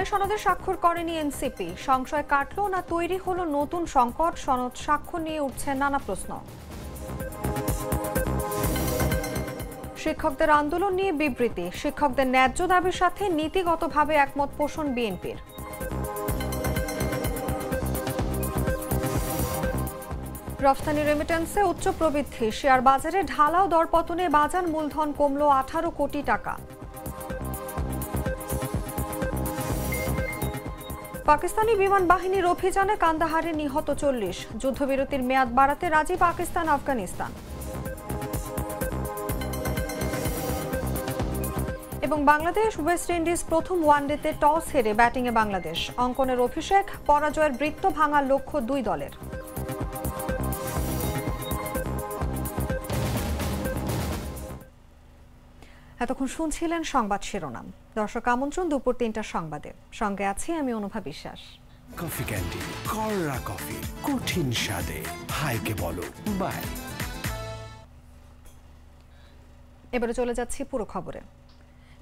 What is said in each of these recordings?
জুলাই সনদে স্বাক্ষর করেনি এনসিপি, সংশয় কাটল না তৈরি হলো নতুন সংকট? সনদ স্বাক্ষর নিয়ে উঠছে নানা প্রশ্ন। শিক্ষকদের আন্দোলন নিয়ে বিবৃতি, শিক্ষকদের ন্যায্য দাবির সাথে নীতিগতভাবে একমত পোষণ বিএনপির। রফতানি রেমিটেন্সে উচ্চ প্রবৃদ্ধি, শেয়ার বাজারে ঢালাও দরপতনে বাজার মূলধন কমল 18 কোটি টাকা। পাকিস্তানি বিমান বাহিনীর অভিযানে কান্দাহারে নিহত 40, যুদ্ধবিরতির মেয়াদ বাড়াতে রাজি পাকিস্তান আফগানিস্তান। এবং বাংলাদেশ ওয়েস্ট ইন্ডিজ প্রথম ওয়ানডেতে টস হেরে ব্যাটিংয়ে বাংলাদেশ, অঙ্কনের অভিষেক, পরাজয়ের বৃত্ত ভাঙার লক্ষ্য দুই দলের। এতক্ষণ শুনছিলেন সংবাদ শিরোনাম। দর্শক আমন্ত্রণ দুপুর 3টার সংবাদে, সঙ্গে আছি আমি অনুভা বিশ্বাস। কফি ক্যান্ডি, কররা কফি, কঠিন স্বাদে, হাইকে বলো বাই। এবারে চলে যাচ্ছি পুরো খবরে।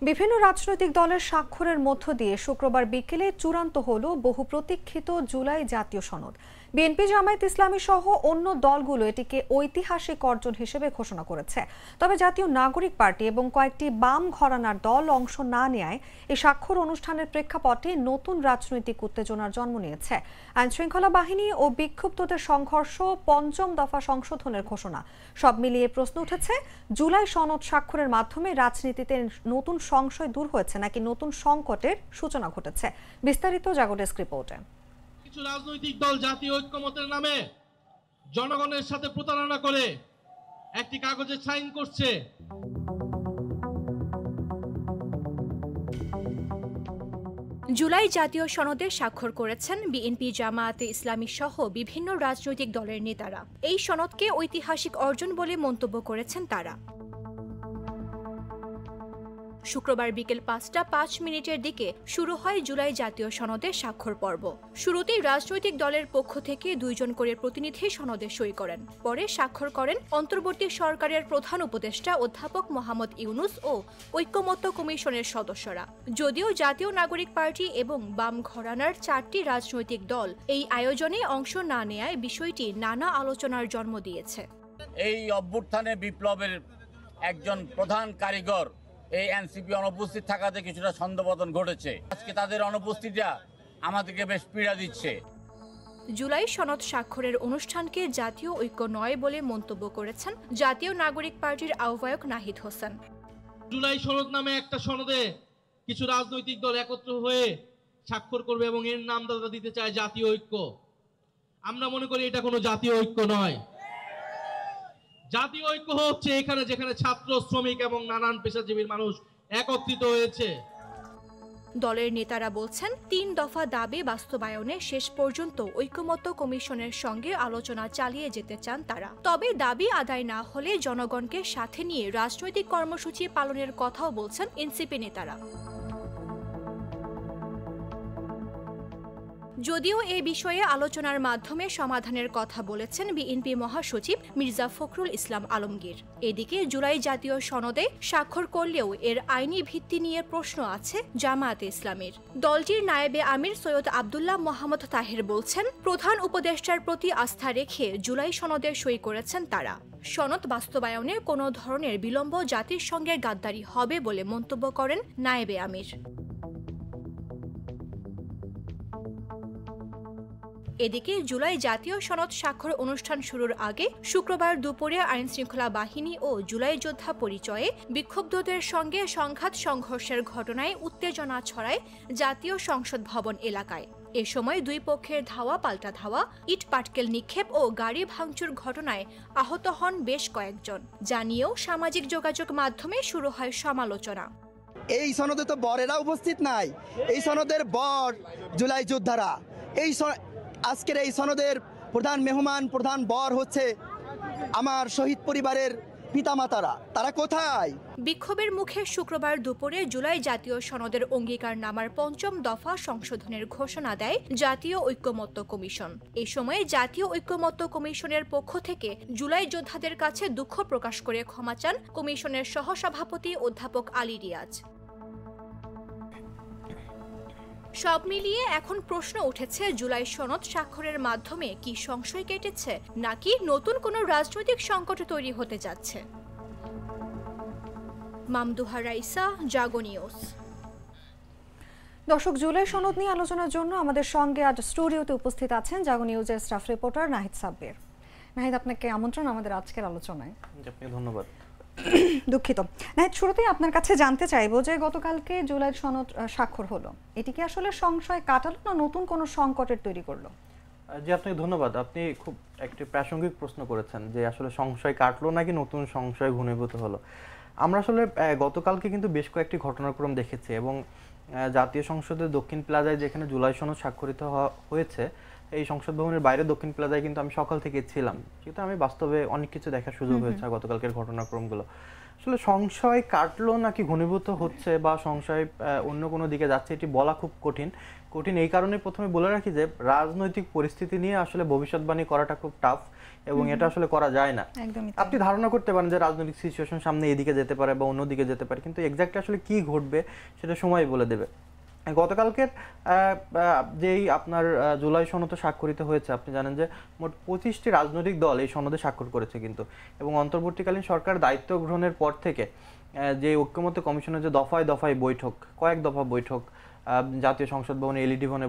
বিভিন্ন রাজনৈতিক দলের স্বাক্ষরের মধ্য দিয়ে শুক্রবার বিকেলে চূড়ান্ত হলো বহু প্রতীক্ষিত জুলাই জাতীয় সনদ। বিএনপি, জামায়াত ইসলামী সহ অন্য দলগুলো এটিকে ঐতিহাসিক অর্জন হিসেবে ঘোষণা করেছে। তবে জাতীয় নাগরিক পার্টি এবং কয়েকটি বাম ঘরানার দল অংশ না নেয় এই স্বাক্ষর অনুষ্ঠানের প্রেক্ষাপটে নতুন রাজনৈতিক উত্তেজনার জন্ম নিয়েছে। আইনশৃঙ্খলা বাহিনী ও বিক্ষুব্ধদের সংঘর্ষ, পঞ্চম দফা সংশোধনের ঘোষণা, সব মিলিয়ে প্রশ্ন উঠেছে, জুলাই সনদ স্বাক্ষরের মাধ্যমে রাজনীতিতে নতুন সংশয় দূর হয়েছে নাকি নতুন সংকটের সূচনা ঘটেছে? বিস্তারিত জাগো ডেস্ক রিপোর্টে। কিছু রাজনৈতিক দল জাতীয় ঐক্যমতের নামে জনগণের সাথে প্রতারণা করে একটি কাগজে সাইন করছে। জুলাই জাতীয় সনদে স্বাক্ষর করেছেন বিএনপি, জামায়াতে ইসলামী সহ বিভিন্ন রাজনৈতিক দলের নেতারা। এই সনদকে ঐতিহাসিক অর্জন বলে মন্তব্য করেছেন তারা। শুক্রবার বিকেল 5টা 5 দিকে শুরু হয় জুলাই জাতীয় সনদে স্বাক্ষর পর্ব। শুরুতেই রাজনৈতিক দলের পক্ষ থেকে 2 জন করে প্রতিনিধি সনদে সই করেন। পরে স্বাক্ষর করেন অন্তর্বর্তী সরকারের প্রধান উপদেষ্টা অধ্যাপক মোহাম্মদ ইউনুস ও ঐক্যমত্য কমিশনের সদস্যরা। যদিও জাতীয় নাগরিক পার্টি এবং বাম ঘরানার 4টি রাজনৈতিক দল এই আয়োজনে অংশ না নেয়ায় বিষয়টি নানা আলোচনার জন্ম দিয়েছে। এই অভ্যুত্থানে বিপ্লবের একজন প্রধান কারিগর এই এনসিপি অনুপস্থিত থাকাতে কিছুটা ছন্দপতন ঘটেছে। আজকে তাদের অনুপস্থিতিটা আমাদেরকে বেশ পীড়া দিচ্ছে। জুলাই সনদ স্বাক্ষরের অনুষ্ঠানকে জাতীয় ঐক্য নয় বলে মন্তব্য করেছেন জাতীয় নাগরিক পার্টির আহ্বায়ক নাহিদ হোসেন। জুলাই সনদ নামে একটা সনদে কিছু রাজনৈতিক দল একত্র হয়ে স্বাক্ষর করবে এবং এর নাম দাদা দিতে চায় জাতীয় ঐক্য। আমরা মনে করি এটা কোনো জাতীয় ঐক্য নয়। জাতীয় ঐক্য হচ্ছে এখানে যেখানে ছাত্র, শ্রমিক এবং নানান পেশাজীবীর মানুষ একত্রিত হয়েছে। দলের নেতারা বলছেন 3 দফা দাবি বাস্তবায়নে শেষ পর্যন্ত ঐক্যমত্য কমিশনের সঙ্গে আলোচনা চালিয়ে যেতে চান তারা। তবে দাবি আদায় না হলে জনগণকে সাথে নিয়ে রাজনৈতিক কর্মসূচি পালনের কথাও বলছেন এনসিপি নেতারা। যদিও এ বিষয়ে আলোচনার মাধ্যমে সমাধানের কথা বলেছেন বিএনপি মহাসচিব মির্জা ফখরুল ইসলাম আলমগীর। এদিকে জুলাই জাতীয় সনদে স্বাক্ষর করলেও এর আইনি ভিত্তি নিয়ে প্রশ্ন আছে জামায়াতে ইসলামীর। দলটির নায়েবে আমির সৈয়দ আব্দুল্লাহ মোহাম্মদ তাহের বলছেন, প্রধান উপদেষ্টার প্রতি আস্থা রেখে জুলাই সনদে সই করেছেন তারা। সনদ বাস্তবায়নে কোনো ধরনের বিলম্ব জাতির সঙ্গে গাদ্দারি হবে বলে মন্তব্য করেন নায়েবে আমির। এদিকে জুলাই জাতীয় সনদ স্বাক্ষর অনুষ্ঠান শুরুর আগে শুক্রবার দুপুরে আইনশৃঙ্খলা বাহিনী ও জুলাই যোদ্ধা পরিচয়ে বিক্ষুব্ধদের সঙ্গে সংঘাত সংঘর্ষের ঘটনায় উত্তেজনা ছড়ায় জাতীয় সংসদ ভবন এলাকায়। এ সময় 2 পক্ষের ধাওয়া পাল্টা ধাওয়া, ইট পাটকেল নিক্ষেপ ও গাড়ি ভাঙচুর ঘটনায় আহত হন বেশ কয়েকজন। জানিয়েও সামাজিক যোগাযোগ মাধ্যমে শুরু হয় সমালোচনা। এই সনদে তো বরেরা উপস্থিত নাই, এই সনদের বর জুলাই যোদ্ধারা। আজকের এই সনদের প্রধান মেহমান, প্রধান বর হচ্ছে আমার শহীদ পরিবারের পিতামাতারা। তারা কোথায়? বিক্ষোভের মুখে শুক্রবার দুপুরে জুলাই জাতীয় সনদের অঙ্গীকারনামার 5ম দফা সংশোধনের ঘোষণা দেয় জাতীয় ঐক্যমত্য কমিশন। এ সময়ে জাতীয় ঐক্যমত্য কমিশনের পক্ষ থেকে জুলাই যোদ্ধাদের কাছে দুঃখ প্রকাশ করে ক্ষমা চান কমিশনের সহসভাপতি অধ্যাপক আলী রিয়াজ। সব মিলিয়ে এখন প্রশ্ন উঠেছে, জুলাই সনদ স্বাক্ষরের মাধ্যমে কি সংশয় কেটেছে, নাকি নতুন কোনো রাজনৈতিক সংকট তৈরি হতে যাচ্ছে? মামদুহা রাইসা, জাগো নিউজ। দর্শক, জুলাই সনদ নিয়ে আলোচনার জন্য আমাদের সঙ্গে আজ স্টুডিওতে উপস্থিত আছেন জাগো নিউজের স্টাফ রিপোর্টার নাহিদ সাব্বির। নাহিদ, আপনাকে আমন্ত্রণ আমাদের আজকের আলোচনায়। আপনাকে ধন্যবাদ। দুঃখিত নাহিদ, শুরুতেই আপনার কাছে জানতে চাইবো যে গতকালকে জুলাই সনদ স্বাক্ষর হলো, এটি কি আসলে সংশয় কাটালো না নতুন কোনো সংকটের তৈরি করলো? জি, আপনাকে ধন্যবাদ। আপনি খুব একটি প্রাসঙ্গিক প্রশ্ন করেছেন যে আসলে সংশয় কাটলো নাকি নতুন সংশয় ঘনীভূত হলো। আমরা আসলে গতকালকে কিন্তু বেশ কয়েকটি ঘটনাক্রম দেখেছি এবং জাতীয় সংসদের দক্ষিণ প্লাজায় যেখানে জুলাই সনদ স্বাক্ষরিত হয়েছে, এই সংসদ ভবনের বাইরে দক্ষিণ প্লাজায় কিন্তু আমি সকাল থেকে ছিলাম, কিন্তু আমি বাস্তবে অনেক কিছু দেখার সুযোগ হয়েছে গতকালকের ঘটনাক্রমগুলো। আসলে সংশয় কাটলো নাকি ঘনীভূত হচ্ছে বা সংশয় অন্য কোনো দিকে যাচ্ছে, এটি বলা খুব কঠিন। এই কারণে প্রথমে বলে রাখি যে রাজনৈতিক পরিস্থিতি নিয়ে আসলে ভবিষ্যৎবাণী করাটা খুব টাফ এবং এটা আসলে করা যায় না। আপনি ধারণা করতে পারেন যে রাজনৈতিক সিচুয়েশন সামনে এদিকে যেতে পারে বা অন্যদিকে যেতে পারে, কিন্তু এক্স্যাক্টলি আসলে কি ঘটবে সেটা সময় বলে দেবে। গতকালকের যেই আপনার জুলাই সনদ স্বাক্ষরিত হয়েছে, আপনি জানেন যে মোট 25টি রাজনৈতিক দল এই সনদে স্বাক্ষর করেছে কিন্তু, এবং অন্তর্বর্তীকালীন সরকার দায়িত্ব গ্রহণের পর থেকে যে ঐক্যমত্য কমিশনের যে দফায় দফায় বৈঠক, কয়েক দফা বৈঠক, জাতীয় সংসদ ভবনে এলইডি ভবনে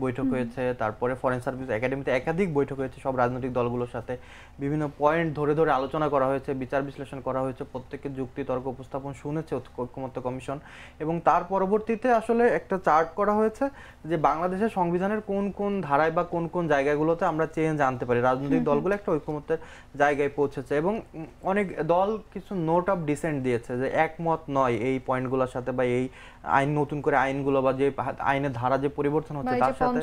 বৈঠক হয়েছে, তারপরে ফরেন সার্ভিস একাডেমিতে একাধিক বৈঠক হয়েছে সব রাজনৈতিক দলগুলোর সাথে, বিভিন্ন পয়েন্ট ধরে ধরে আলোচনা করা হয়েছে, বিচার বিশ্লেষণ করা হয়েছে, প্রত্যেকের যুক্তি তর্ক উপস্থাপন শুনেছে ঐক্যমত্য কমিশন, এবং তার পরবর্তীতে আসলে একটা চার্ট করা হয়েছে যে বাংলাদেশের সংবিধানের কোন কোন ধারায় বা কোন কোন জায়গাগুলোতে আমরা চেঞ্জ আনতে পারি। রাজনৈতিক দলগুলো একটা ঐক্যমত্যের জায়গায় পৌঁছেছে এবং অনেক দল কিছু নোট অফ ডিসেন্ট দিয়েছে যে একমত নয় এই পয়েন্টগুলোর সাথে বা এই আইন, নতুন করে আইনগুলো বা যে আইনের ধারা যে পরিবর্তন হচ্ছে তার সাথে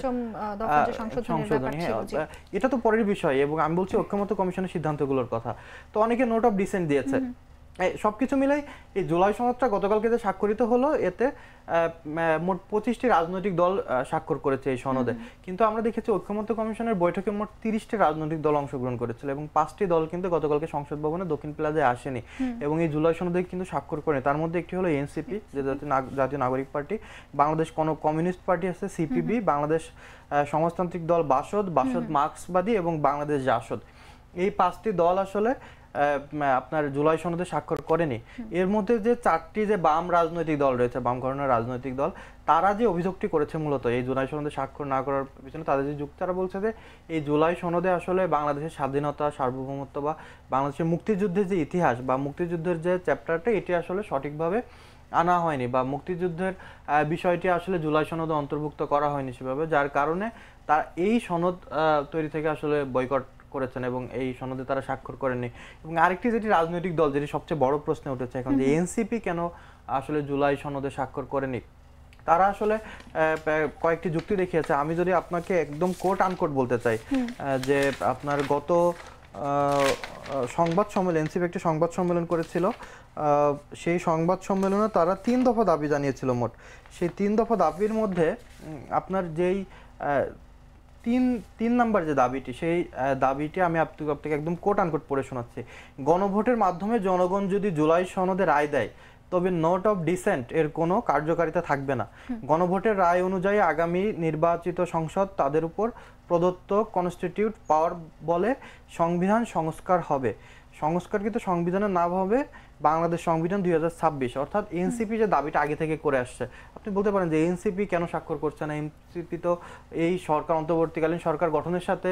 সংশোধনী, এটা তো পরের বিষয়। এবং আমি বলছি ঐক্যমত্য কমিশনের সিদ্ধান্তগুলোর কথা। তো অনেকে নোট অফ ডিসেন্ট দিয়েছে। সবকিছু মিলাই এই জুলাই সনদটা গতকালকে যে স্বাক্ষরিত হলো, এতে মোট 25টি রাজনৈতিক দল স্বাক্ষর করেছে এই সনদে। কিন্তু আমরা দেখেছি ঐক্যমত্য কমিশনের বৈঠকে মোট 30টি রাজনৈতিক দল অংশগ্রহণ করেছিল এবং 5টি দল কিন্তু গতকালকে সংসদ ভবনে দক্ষিণ প্লাজায় আসেনি এবং এই জুলাই সনদে কিন্তু স্বাক্ষর করেনি। তার মধ্যে একটি হলো এনসিপি, যে জাতীয় নাগরিক পার্টি, বাংলাদেশ কমিউনিস্ট পার্টি আছে সিপিবি, বাংলাদেশ সমাজতান্ত্রিক দল বাসদ, মার্ক্সবাদী এবং বাংলাদেশ জাসদ। এই 5টি দল আসলে আপনার জুলাই সনদে স্বাক্ষর করেনি। এর মধ্যে যে 4টি যে বাম রাজনৈতিক দল রয়েছে, বাম ঘরানার রাজনৈতিক দল, তারা যে অভিযোগটি করেছে মূলত এই জুলাই সনদে স্বাক্ষর না করার পিছনে তাদের যে যুক্তি, তারা বলছে যে এই জুলাই সনদে আসলে বাংলাদেশের স্বাধীনতা, সার্বভৌমত্ব বা বাংলাদেশের মুক্তিযুদ্ধের যে ইতিহাস বা মুক্তিযুদ্ধের যে চ্যাপ্টারটা, এটি আসলে সঠিকভাবে আনা হয়নি বা মুক্তিযুদ্ধের বিষয়টি আসলে জুলাই সনদে অন্তর্ভুক্ত করা হয়নি সেভাবে, যার কারণে তার এই সনদ তৈরি থেকে আসলে বয়কট করেছেন এবং এই সনদে তারা স্বাক্ষর করেননি। এবং আরেকটি যেটি রাজনৈতিক দল, যেটি সবচেয়ে বড় প্রশ্ন উঠেছে এখন, যে এনসিপি কেন আসলে জুলাই সনদে স্বাক্ষর করেনি, তারা আসলে কয়েকটি যুক্তি দেখিয়েছে। আমি যদি আপনাকে একদম কোট আনকোট বলতে চাই, যে আপনার গত সংবাদ সম্মেলন, এনসিপি একটি সংবাদ সম্মেলন করেছিল, সেই সংবাদ সম্মেলনে তারা 3 দফা দাবি জানিয়েছিল মোট। সেই 3 দফা দাবির মধ্যে আপনার যেই 3 নাম্বার যে দাবিটি, সেই দাবিটি আমি আপনাকে একদম কোট আনকোট পড়ে শোনাচ্ছি। গণভোটের মাধ্যমে জনগণ যদি জুলাই সনদে রায় দেয়, তবে নোট অফ ডিসেন্ট এর কোনো কার্যকারিতা থাকবে না। গণভোটের রায় অনুযায়ী আগামী নির্বাচিত সংসদ তাদের উপর প্রদত্ত কনস্টিটিউট পাওয়ার বলে সংবিধান সংস্কার হবে। সংস্কারকৃত সংবিধানের নাম হবে বাংলাদেশ সংবিধান 2026। অর্থাৎ এনসিপি যে দাবিটা আগে থেকে করে আসছে, আপনি বলতে পারেন যে এনসিপি কেন স্বাক্ষর করছে না? এনসিপি তো এই সরকার, অন্তর্বর্তীকালীন সরকার গঠনের সাথে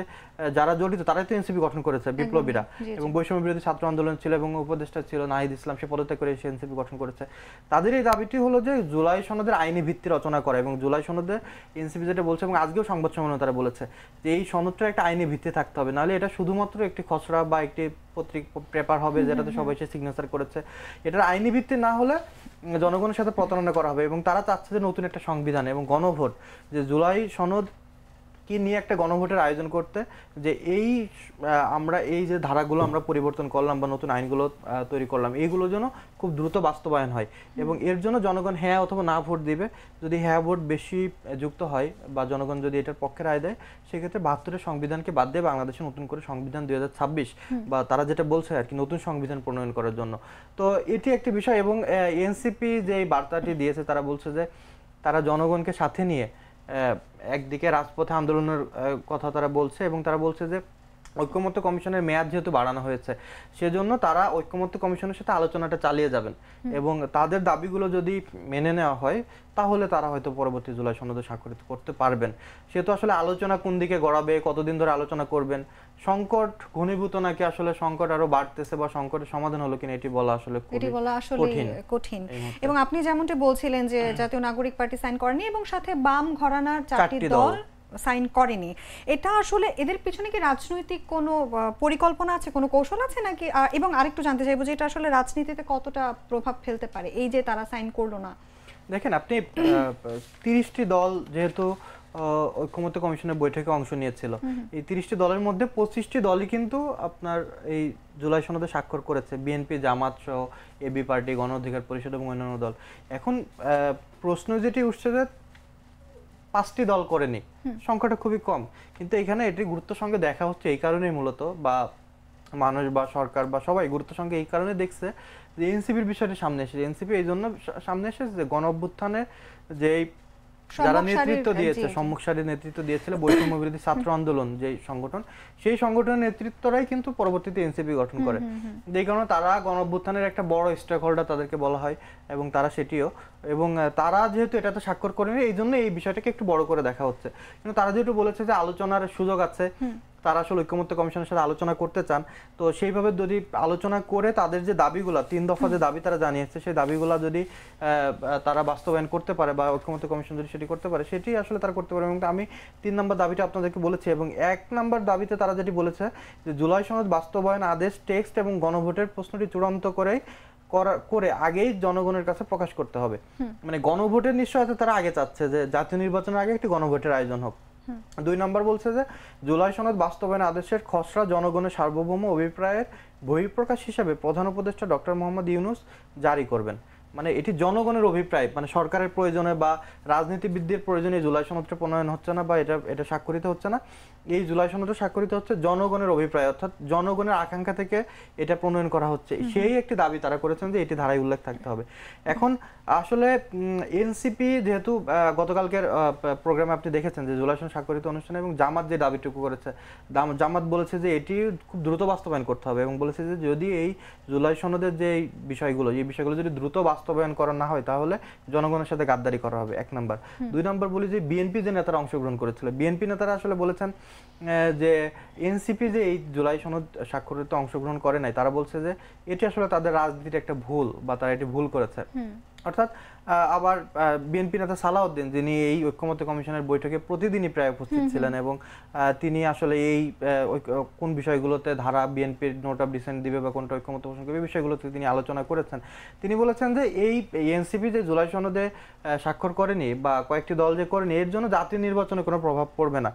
যারা জড়িত তারাই তো এনসিপি গঠন করেছে, বিপ্লবীরা, এবং বৈষম্য বিরোধী ছাত্র আন্দোলন ছিল এবং উপদেষ্টা ছিল নাহিদ ইসলাম, সে পদত্যাগ করে এসে এনসিপি গঠন করেছে। তাদের এই দাবিটি হলো যে জুলাই সনদের আইনি ভিত্তি রচনা করা, এবং জুলাই সনদে এনসিপি যেটা বলছে, এবং আজকেও সংবাদ সম্মেলনে তারা বলেছে যে এই সনদটা একটা আইনি ভিত্তি থাকতে হবে, নাহলে এটা শুধুমাত্র একটি খসড়া বা একটি পেপার হবে যেটাতে সবাই সে সিগনেচার করেছে। এটার আইনি ভিত্তি না হলে জনগণের সাথে প্রতারণা করা হবে, এবং তারা চাচ্ছে যে নতুন একটা সংবিধান এবং গণভোট, যে জুলাই সনদ কি নিয়ে একটা গণভোটের আয়োজন করতে, যে এই আমরা এই যে ধারাগুলো আমরা পরিবর্তন করলাম বা নতুন আইনগুলো তৈরি করলাম, এইগুলো যেন খুব দ্রুত বাস্তবায়ন হয় এবং এর জন্য জনগণ হ্যাঁ অথবা না ভোট দিবে। যদি হ্যাঁ ভোট বেশি যুক্ত হয় বা জনগণ যদি এটার পক্ষে রায় দেয়, সেক্ষেত্রে 72-এর সংবিধানকে বাদ দিয়ে বাংলাদেশে নতুন করে সংবিধান 2026 বা তারা যেটা বলছে আর কি, নতুন সংবিধান প্রণয়ন করার জন্য। তো এটি একটি বিষয়। এবং এনসিপি যে বার্তাটি দিয়েছে, তারা বলছে যে তারা জনগণকে সাথে নিয়ে একদিকে রাজপথে আন্দোলনের কথা তারা বলছে এবং তারা বলছে যে ঐক্যমত্য কমিশনের মেয়াদ যেহেতু বাড়ানো হয়েছে সেজন্য তারা ঐক্যমত্য কমিশনের সাথে আলোচনাটা চালিয়ে যাবেন এবং তাদের দাবিগুলো যদি মেনে নেওয়া হয় তাহলে তারা হয়তো পরবর্তী জুলাই সনদে স্বাক্ষরিত করতে পারবেন। সে তো আসলে আলোচনা কোন দিকে গড়াবে, কতদিন ধরে আলোচনা করবেন, সংকট ঘনীভূত নাকি আসলে সংকট আরো বাড়তেছে বা সংকটের সমাধান হলো কিনা এটি বলা আসলে কঠিন। এবং আপনি যেমনটি বলছিলেন যে জাতীয় নাগরিক পার্টি সাইন করেনি এবং সাথে বাম ঘরানার 4টি দল সাইন করেনি, এটা আসলে এদের পিছনে কি রাজনৈতিক কোনো পরিকল্পনা আছে, কোনো কৌশল আছে নাকি? এবং আরেকটু জানতে চাইবো যে এটা আসলে রাজনীতিতে কতটা প্রভাব ফেলতে পারে এই যে তারা সাইন করলো না? দেখেন আপনি 30টি দল যেহেতু ঐক্যমত্য কমিশনের বৈঠকে অংশ নিয়েছিল, এই 30টি দলের মধ্যে 25টি দলই কিন্তু আপনার এই জুলাই সনদে স্বাক্ষর করেছে, বিএনপি, জামাত সহ এবি পার্টি, গণ অধিকার পরিষদ এবং অন্যান্য দল। এখন প্রশ্ন যেটি উঠছে যে 5টি দল করেনি, সংখ্যাটা খুবই কম, কিন্তু এখানে এটি গুরুত্বের সঙ্গে দেখা হচ্ছে এই কারণেই মূলত, বা মানুষ বা সরকার বা সবাই গুরুত্বের সঙ্গে এই কারণে দেখছে যে এনসিপির বিষয়টি সামনে এসেছে। এনসিপি এই জন্য সামনে এসেছে যে গণ অভ্যুত্থানের যে যারা নেতৃত্ব দিয়েছে, সম্মুখ সারির নেতৃত্ব দিয়েছিল বৈষম্য বিরোধী ছাত্র আন্দোলন যে সংগঠন, সেই সংগঠনের নেতৃত্বরাই কিন্তু পরবর্তীতে এনসিপি গঠন করে। যেই কারণে তারা গণ অভ্যুত্থানের একটা বড় স্টেক হোল্ডার তাদেরকে বলা হয় এবং তারা সেটিও, এবং তারা যেহেতু এটাতে স্বাক্ষর করেনি এই জন্য এই বিষয়টাকে একটু বড় করে দেখা হচ্ছে। কিন্তু তারা যেহেতু বলেছে যে আলোচনার সুযোগ আছে, তারা আসলে ঐক্যমত্য কমিশনের সাথে আলোচনা করতে চান, তো সেইভাবে যদি আলোচনা করে তাদের যে দাবিগুলো 3 দফা যে দাবি তারা জানিয়েছে সেই দাবিগুলো যদি তারা বাস্তবায়ন করতে পারে বা ঐক্যমত্য কমিশন যদি সেটি করতে পারে, সেটি আসলে তারা করতে পারে। এবং আমি 3 নম্বর দাবিটা আপনাদেরকে বলেছি, এবং 1 নম্বর দাবিতে তারা যেটি বলেছে যে জুলাই সনদ বাস্তবায়ন আদেশ টেক্সট এবং গণভোটের প্রশ্নটি চূড়ান্ত করে আগেই জনগণের কাছে প্রকাশ করতে হবে। মানে গণভোটের নিশ্চয়তা তারা আগে চাচ্ছে যে জাতীয় নির্বাচনের আগে একটি গণভোটের আয়োজন হোক। 2 নম্বর বলছে যে জুলাই সনদ বাস্তবায়ন আদেশের খসড়া জনগণের সার্বভৌম অভিপ্রায়ের বহিঃপ্রকাশ হিসেবে প্রধান উপদেষ্টা ডক্টর মোহাম্মদ ইউনূস জারি করবেন। মানে এটি জনগণের অভিপ্রায়, মানে সরকারের প্রয়োজনে বা রাজনীতিবিদদের প্রয়োজনে জুলাই সনদটা প্রণয়ন হচ্ছে না বা এটা স্বাক্ষরিত হচ্ছে না, এই জুলাই সনদটা স্বাক্ষরিত হচ্ছে জনগণের অভিপ্রায়, অর্থাৎ জনগণের আকাঙ্ক্ষা থেকে এটা প্রণয়ন করা হচ্ছে। সেই একটি দাবি তারা করেছেন যে এটি ধারায় উল্লেখ থাকতে হবে। এখন আসলে এনসিপি যেহেতু গতকালকের প্রোগ্রামে আপনি দেখেছেন যে জুলাই সনদ স্বাক্ষরিত অনুষ্ঠানে, এবং জামাত যে দাবিটুকু করেছে, জামাত বলেছে যে এটি খুব দ্রুত বাস্তবায়ন করতে হবে এবং বলেছে যে যদি এই জুলাই সনদের যে বিষয়গুলো যদি দ্রুত বাস্তবায়ন করা না হয় তাহলে জনগণের সাথে গাদ্দারি করা হবে। 1 নম্বর। 2 নম্বর বলি যে বিএনপি যে নেতারা অংশগ্রহণ করেছিল, বিএনপি নেতারা আসলে বলেছেন যে এনসিপি যে এই জুলাই সনদ স্বাক্ষরিত অংশগ্রহণ করে নাই, তারা বলছে যে এটি আসলে তাদের রাজনীতির একটা ভুল বা তারা এটি ভুল করেছে। অর্থাৎ আবার বিএনপি নেতা সালাউদ্দিন, যিনি এই ঐক্যমত্য কমিশনের বৈঠকে প্রতিদিনই প্রায় উপস্থিত ছিলেন এবং তিনি আসলে এই কোন বিষয়গুলোতে ধারা বিএনপির নোট অফ ডিসেন্ট দিবে বা কোনটা ঐক্যমত্য পোষণ করবে এই বিষয়গুলোতে তিনি আলোচনা করেছেন। তিনি বলেছেন যে এই এনসিপি যে জুলাই সনদে স্বাক্ষর করেনি বা কয়েকটি দল যে করেনি, এর জন্য জাতীয় নির্বাচনে কোনো প্রভাব পড়বে না।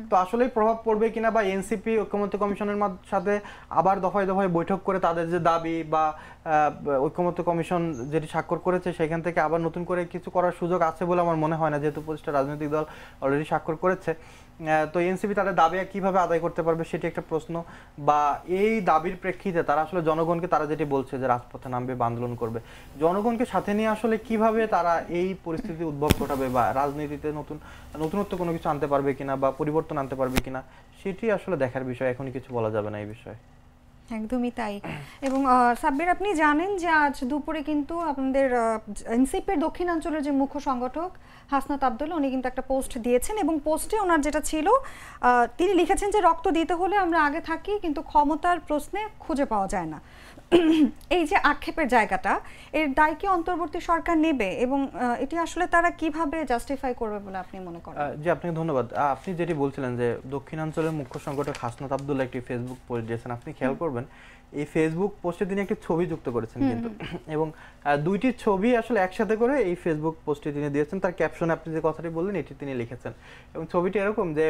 তো আসলেই প্রভাব পড়বে কিনা বা এনসিপি ঐক্যমত্য কমিশনের সাথে আবার দফায় দফায় বৈঠক করে তাদের যে দাবি বা ঐক্যমত্য কমিশন যেটি স্বাক্ষর করেছে সেখান থেকে আবার নতুন করে কিছু করার সুযোগ আছে বলে আমার মনে হয় না, যেহেতু 25টা রাজনৈতিক দল অলরেডি স্বাক্ষর করেছে। তো এনসিপি তাদের দাবি কিভাবে আদায় করতে পারবে সেটি একটা প্রশ্ন, বা এই দাবির প্রেক্ষিতে তারা আসলে জনগণকে, তারা যেটি বলছে যে রাজপথে নামবে বা আন্দোলন করবে, জনগণকে সাথে নিয়ে আসলে কিভাবে তারা এই পরিস্থিতি উদ্ভব ঘটাবে বা রাজনীতিতে নতুনত্ব কোনো কিছু আনতে পারবে কিনা বা পরিবর্তন আনতে পারবে কিনা সেটি আসলে দেখার বিষয়। এখনই কিছু বলা যাবে না এই বিষয়ে। একদমই তাই। এবং সাব্বির, আপনি জানেন যে আজ দুপুরে কিন্তু আপনাদের এনসিপির দক্ষিণাঞ্চলের যে মুখ্য সংগঠক হাসনাত আব্দুল্লাহ, উনি কিন্তু একটা পোস্ট দিয়েছেন এবং পোস্টে ওনার যেটা ছিল, তিনি লিখেছেন যে রক্ত দিতে হলে আমরা আগে থাকি কিন্তু ক্ষমতার প্রশ্নে খুঁজে পাওয়া যায় না। এই যে আক্ষেপের জায়গাটা, এর দায় কি অন্তর্বর্তী সরকার নেবে এবং এটি আসলে তারা কিভাবে জাস্টিফাই করবে বলে আপনি মনে করেন? জি, আপনাকে ধন্যবাদ। আপনি যেটি বলছিলেন যে দক্ষিণাঞ্চলের মুখ্য সংগঠক হাসনাত আব্দুল্লাহ একটি ফেসবুক পোস্ট দিয়েছেন, আপনি খেয়াল করবেন এই ফেসবুক পোস্টে তিনি একটি ছবি যুক্ত করেছেন কিন্তু, এবং 2টি ছবি আসলে একসাথে করে এই ফেসবুক পোস্টে তিনি দিয়েছেন। তার ক্যাপশনে আপনি যে কথাটি বললেন এটি তিনি লিখেছেন, এবং ছবিটি এরকম যে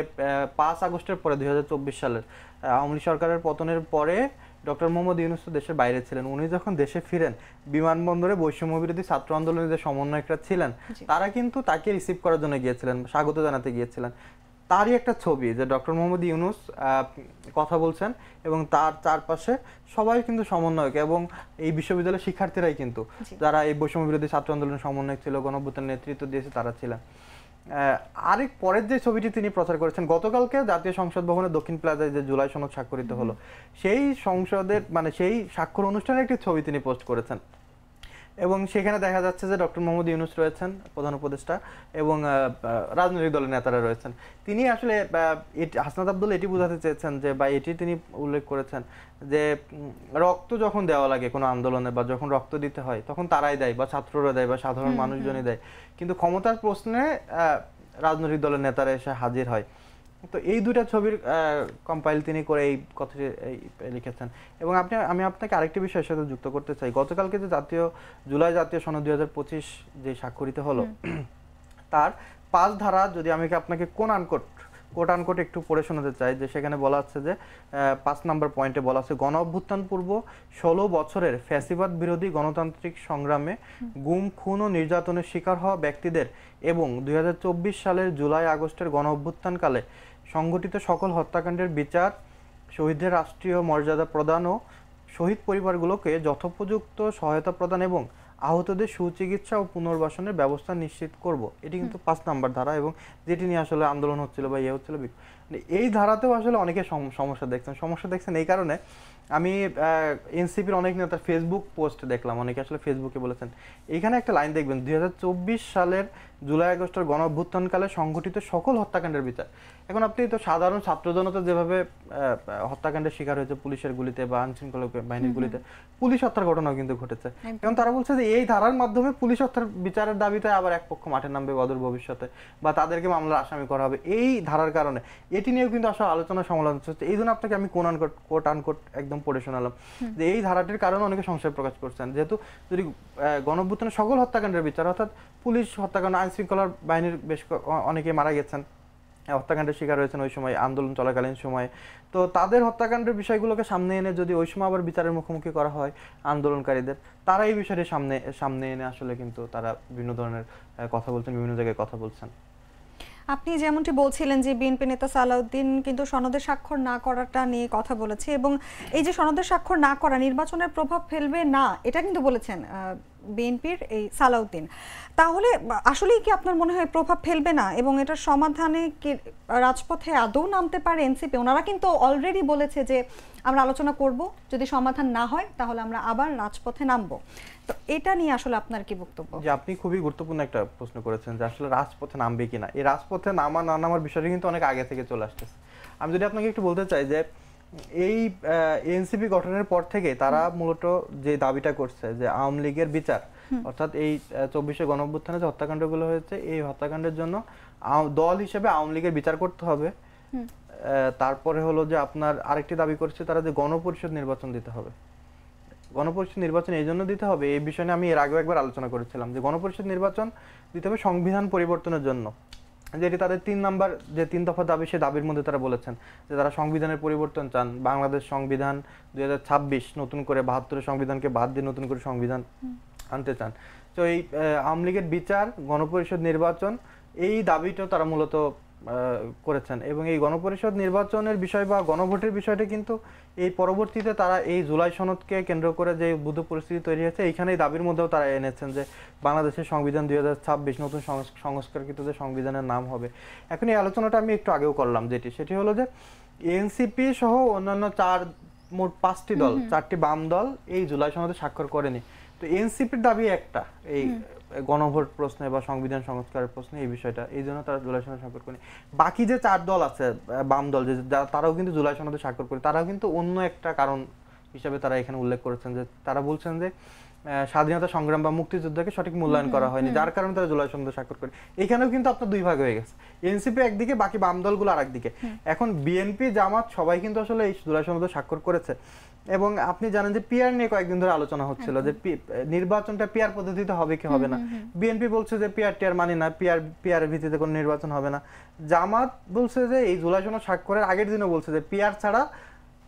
5 আগস্টের পরে 2024 সালের আওয়ামী লীগ সরকারের পতনের পরে ডক্টর মোহাম্মদ ইউনূস দেশের বাইরে ছিলেন। উনি যখন দেশে ফিরেন, বিমানবন্দরে বৈষম্য বিরোধী ছাত্র আন্দোলনের যে সমন্বয়করা ছিলেন তারা কিন্তু তাকে রিসিভ করার জন্য গিয়েছিলেন, স্বাগত জানাতে গিয়েছিলেন। তারই একটা ছবি যে ডক্টর মোহাম্মদ ইউনূস কথা বলছেন এবং তার চারপাশে সবাই কিন্তু সমন্বয়ক, এবং এই বিশ্ববিদ্যালয়ের শিক্ষার্থীরাই কিন্তু যারা এই বৈষম্য বিরোধী ছাত্র আন্দোলনের সমন্বয়ক ছিল, গণঅভ্যুত্থানের নেতৃত্ব দিয়েছে তারা ছিলেন। আরেক পরের যে ছবিটি তিনি প্রচার করেছেন গতকালকে জাতীয় সংসদ ভবনের দক্ষিণ প্লাজায় যে জুলাই সনদ স্বাক্ষরিত হলো সেই সংসদের মানে সেই স্বাক্ষর অনুষ্ঠানের একটি ছবি তিনি পোস্ট করেছেন এবং সেখানে দেখা যাচ্ছে যে ডক্টর মোহাম্মদ ইউনূস রয়েছেন প্রধান উপদেষ্টা এবং রাজনৈতিক দলের নেতারা রয়েছেন। তিনি আসলে হাসনাত আব্দুল এটি বোঝাতে চেয়েছেন যে বা এটি তিনি উল্লেখ করেছেন যে রক্ত যখন দেওয়া লাগে কোনো আন্দোলনে বা যখন রক্ত দিতে হয় তখন তারাই দেয় বা ছাত্ররা দেয় বা সাধারণ মানুষজনই দেয়, কিন্তু ক্ষমতার প্রশ্নে রাজনৈতিক দলের নেতারা এসে হাজির হয়। তো এই দুইটা ছবির কম্পাইল তিনি করে এই কথাটি লিখেছেন। এবং আমি আপনাকে আরেকটি বিষয়ের সাথে যুক্ত করতে চাই, গতকালকে যে জুলাই জাতীয় সনদ 2025 যে স্বাক্ষরিত হলো তার 5 ধারা যদি আমি আপনাকে কোট আনকোট একটু পড়ে শোনাতে চাই, যে সেখানে বলা আছে যে 5 নম্বর পয়েন্টে বলা আছে গণ অভ্যুত্থান পূর্ব 16 বছরের ফ্যাসিবাদ বিরোধী গণতান্ত্রিক সংগ্রামে গুম খুন ও নির্যাতনের শিকার হওয়া ব্যক্তিদের এবং 2024 সালের জুলাই আগস্টের গণ অভ্যুত্থানকালে সংঘটিত সকল হত্যাকাণ্ডের বিচার, শহীদদের রাষ্ট্রীয় মর্যাদা প্রদান ও শহীদ পরিবারগুলোকে যথোপযুক্ত সহায়তা প্রদান এবং আহতদের সুচিকিৎসা ও পুনর্বাসনের ব্যবস্থা নিশ্চিত করব। এটি কিন্তু 5 নম্বর ধারা এবং যেটি নিয়ে আসলে আন্দোলন হচ্ছিল বা হচ্ছিল। এই ধারাতেও আসলে অনেকে সমস্যা দেখছেন এই কারণে আমি এনসিপির অনেক নেতার ফেসবুক পোস্ট দেখলাম, অনেকে আসলে ফেসবুকে বলেছেন এইখানে একটা লাইন দেখবেন 2024 সালের জুলাই আগস্টের গণ অভ্যুত্থানকালে সংঘটিত সকল হত্যাকাণ্ডের বিচার। এখন আপনি তো সাধারণ ছাত্র জনতা যেভাবে হত্যাকাণ্ডের শিকার হয়েছে পুলিশের গুলিতে বা আইনশৃঙ্খলা বাহিনীর গুলিতে, পুলিশ হত্যার ঘটনাও কিন্তু ঘটেছে। এবং তারা বলছে যে এই ধারার মাধ্যমে পুলিশ হত্যার বিচারের দাবিতে আবার এক পক্ষ মাঠে নামবে অদূর ভবিষ্যতে বা তাদেরকে মামলার আসামি করা হবে এই ধারার কারণে। এটি নিয়েও কিন্তু আসলে আলোচনা সমালোচনা হচ্ছে। এই জন্য আপনাকে আমি কোট আনকোট একদম পড়ে শোনালাম যে এই ধারাটির কারণে অনেকে সংশয় প্রকাশ করছেন, যেহেতু যদি গণ অভ্যুত্থানের সকল হত্যাকাণ্ডের বিচার অর্থাৎ পুলিশ হত্যাকাণ্ড, আইনশৃঙ্খলা বাহিনীর বেশ অনেকে মারা গেছেন, হত্যাকাণ্ডের শিকার হয়েছেন ওই সময় আন্দোলন চলাকালীন সময়ে, তো তাদের হত্যাকাণ্ডের বিষয়গুলোকে সামনে এনে যদি ওই সময় আবার বিচারের মুখোমুখি করা হয় আন্দোলনকারীদের, তারা এই বিষয়টি সামনে এনে আসলে কিন্তু তারা বিভিন্ন ধরনের কথা বলছেন, বিভিন্ন জায়গায় কথা বলছেন। আপনি যেমনটি বলছিলেন যে বিএনপি নেতা সালাউদ্দিন কিন্তু সনদের স্বাক্ষর না করাটা নিয়ে কথা বলেছে এবং এই যে সনদের স্বাক্ষর না করা নির্বাচনের প্রভাব ফেলবে না এটা কিন্তু বলেছেন বিএনপির এই সালাউদ্দিন। তাহলে আসলেই কি আপনার মনে হয় প্রভাব ফেলবে না এবং এটার সমাধানে কি রাজপথে আদৌ নামতে পারে এনসিপি? ওনারা কিন্তু অলরেডি বলেছে যে আমরা আলোচনা করব, যদি সমাধান না হয় তাহলে আমরা আবার রাজপথে নামবো। তো এটা নিয়ে আসলে আপনার কি বক্তব্য? যে আপনি খুবই গুরুত্বপূর্ণ একটা প্রশ্ন করেছেন যে আসলে রাজপথে নামবে কিনা। এই রাজপথে নামা না নামার বিষয়টা কিন্তু অনেক আগে থেকে চলে আসতেছে। আমি যদি আপনাকে একটু বলতে চাই যে এই এনসিপি গঠনের পর থেকে তারা মূলত যে দাবিটা করছে যে আওয়ামী লীগের বিচার, অর্থাৎ এই 24শে গণ অভ্যুত্থানে যে হত্যাকাণ্ডগুলো হয়েছে এই হত্যাকাণ্ডের জন্য দল হিসেবে আওয়ামী লীগের বিচার করতে হবে। তারপরে হলো যে আপনার আরেকটি দাবি করছে তারা যে গণপরিষদ নির্বাচন দিতে হবে। গণপরিষদ নির্বাচন এই জন্য দিতে হবে, এই বিষয়ে আমি এর আগেও একবার আলোচনা করেছিলাম যে গণপরিষদ নির্বাচন দিতে হবে সংবিধান পরিবর্তনের জন্য, যেটি তাদের 3 নাম্বার যে 3 দফা দাবি সে দাবির মধ্যে তারা বলেছেন যে তারা সংবিধানের পরিবর্তন চান। বাংলাদেশ সংবিধান 2026 নতুন করে 72 সংবিধানকে বাদ দিয়ে নতুন করে সংবিধান আনতে চান। তো এই আওয়ামী লীগের বিচার, গণপরিষদ নির্বাচন এই দাবিটা তারা মূলত করেছেন এবং এই গণপরিষদ নির্বাচনের বিষয় বা গণভোটের বিষয়টা কিন্তু এই পরবর্তীতে তারা এই জুলাই সনদকে কেন্দ্র করে যে বুদ্ধ পরিস্থিতি তৈরি হয়েছে এইখানে এই দাবির মধ্যেও তারা এনেছেন যে বাংলাদেশের সংবিধান 2026 নতুন সংস্কারকৃত যে সংবিধানের নাম হবে। এখন এই আলোচনাটা আমি একটু আগেও করলাম, সেটি হলো যে এনসিপি সহ অন্যান্য মোট 5টি দল, 4টি বাম দল এই জুলাই সনদে স্বাক্ষর করেনি। তো এনসিপির দাবি একটা এই গণভোট প্রশ্নে বা সংবিধান সংস্কারের প্রশ্নে এই বিষয়টা, এই জন্য তারা জুলাই সনদে স্বাক্ষর করেনি। বাকি যে 4 দল আছে বাম দল তারাও কিন্তু জুলাই সনদে স্বাক্ষর করে, তারাও কিন্তু অন্য একটা কারণ হিসাবে তারা এখানে উল্লেখ করেছেন যে তারা বলছেন যে স্বাধীনতা সংগ্রাম বা মুক্তিযুদ্ধকে সঠিক মূল্যায়ন করা হয়নি, যার কারণে তারা জুলাই সনদে স্বাক্ষর করে। এখানেও কিন্তু আপনার 2 ভাগ হয়ে গেছে, এনসিপি একদিকে বাকি বাম দলগুলো আরেকদিকে। এখন বিএনপি জামাত সবাই কিন্তু আসলে এই জুলাই সনদে স্বাক্ষর করেছে এবং আপনি জানেন যে পিআর নিয়ে কয়েকদিন ধরে আলোচনা হচ্ছিল যে নির্বাচনটা পিআর পদ্ধতিতে হবে কি হবে না। বিএনপি বলছে যে পিআর মানি না, পিআর এর ভিত্তিতে কোনো নির্বাচন হবে না। জামাত বলছে যে এই জুলাই সনদ স্বাক্ষরের আগের দিনও বলছে যে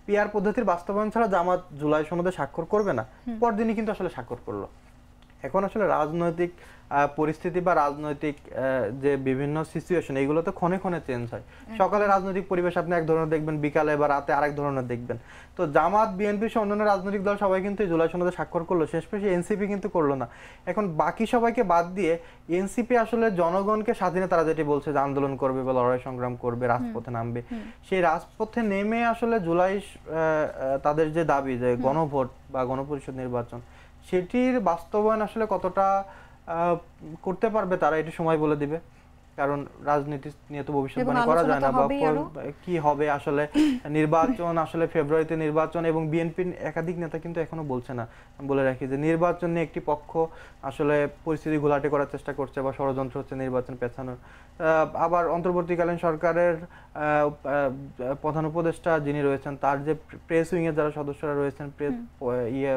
পিআর পদ্ধতির বাস্তবায়ন ছাড়া জামাত জুলাই সনদে স্বাক্ষর করবে না, পরদিনই কিন্তু আসলে স্বাক্ষর করলো। এখন আসলে রাজনৈতিক পরিস্থিতি বা রাজনৈতিক যে বিভিন্ন সিচুয়েশন এগুলো তো ক্ষণে ক্ষণে চেঞ্জ হয়। সকালে রাজনৈতিক পরিবেশ আপনি এক ধরনের দেখবেন, বিকালে বা রাতে আরেক ধরনের দেখবেন। তো জামাত, বিএনপি সহ অন্যান্য রাজনৈতিক দল সবাই কিন্তু জুলাই সনদে স্বাক্ষর করলো, শেষমেশে এনসিপি কিন্তু করলো না। এখন বাকি সবাইকে বাদ দিয়ে এনসিপি আসলে জনগণকে স্বাধীনে তারা যেটি বলছে যে আন্দোলন করবে বা লড়াই সংগ্রাম করবে, রাজপথে নামবে, সেই রাজপথে নেমে আসলে জুলাই তাদের যে দাবি যে গণভোট বা গণপরিষদ নির্বাচন, সেটির বাস্তবায়ন আসলে কতটা করতে পারবে তারা এটি সময় বলে দিবে। কারণ রাজনীতি নিয়ে তো ভবিষ্যৎবাণী করা যায় না, বা কি হবে আসলে নির্বাচন আসলে ফেব্রুয়ারিতে নির্বাচন, এবং বিএনপির একাধিক নেতা কিন্তু এখনো বলছে না, বলে রাখি যে নির্বাচন নিয়ে একটি পক্ষ আসলে পরিস্থিতি ঘোলাটে করার চেষ্টা করছে বা ষড়যন্ত্র হচ্ছে নির্বাচন পেছানোর। আবার অন্তর্বর্তীকালীন সরকারের প্রধান উপদেষ্টা যিনি রয়েছেন, তার যে প্রেস উইং এর যারা সদস্যরা রয়েছেন, প্রেস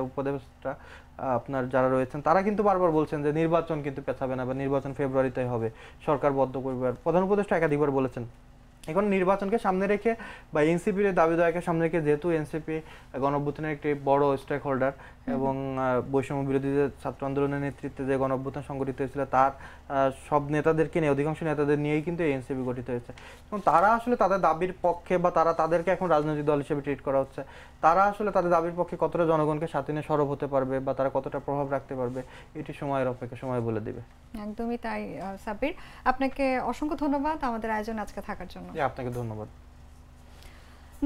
উপদেষ্টা আপনার যারা রয়েছেন, তারা কিন্তু বারবার বলছেন যে নির্বাচন কিন্তু পেছাবে না বা নির্বাচন ফেব্রুয়ারিতে হবে, সরকার বদ্ধ করবে। প্রধান উপদেষ্টা একাধিকবার বলেছেন। এখন নির্বাচনকে সামনে রেখে বা এনসিপির দাবি দাওয়াকে সামনে রেখে, যেহেতু এনসিপি গণঅভ্যুত্থানের একটি বড় স্টেক হোল্ডার এবং বৈষম্য বিরোধী যে ছাত্র আন্দোলনের নেতৃত্বে যে গণঅভ্যুত্থান সংগঠিত হয়েছিল, তার সব নেতাদেরকে নিয়ে, অধিকাংশ নেতাদের নিয়েই কিন্তু এনসিপি গঠিত হয়েছে। এবং তারা আসলে তাদের দাবির পক্ষে, বা তাদেরকে এখন রাজনৈতিক দল হিসেবে ট্রিট করা হচ্ছে, তারা আসলে তাদের দাবির পক্ষে কতটা জনগণকে সাথে নিয়ে সরব হতে পারবে বা তারা কতটা প্রভাব রাখতে পারবে, এটি সময়ের অপেক্ষা, সময় বলে দিবে। একদমই তাই। সাব্বির, আপনাকে অসংখ্য ধন্যবাদ আমাদের আয়োজন আজকে থাকার জন্য। আপনাকে ধন্যবাদ।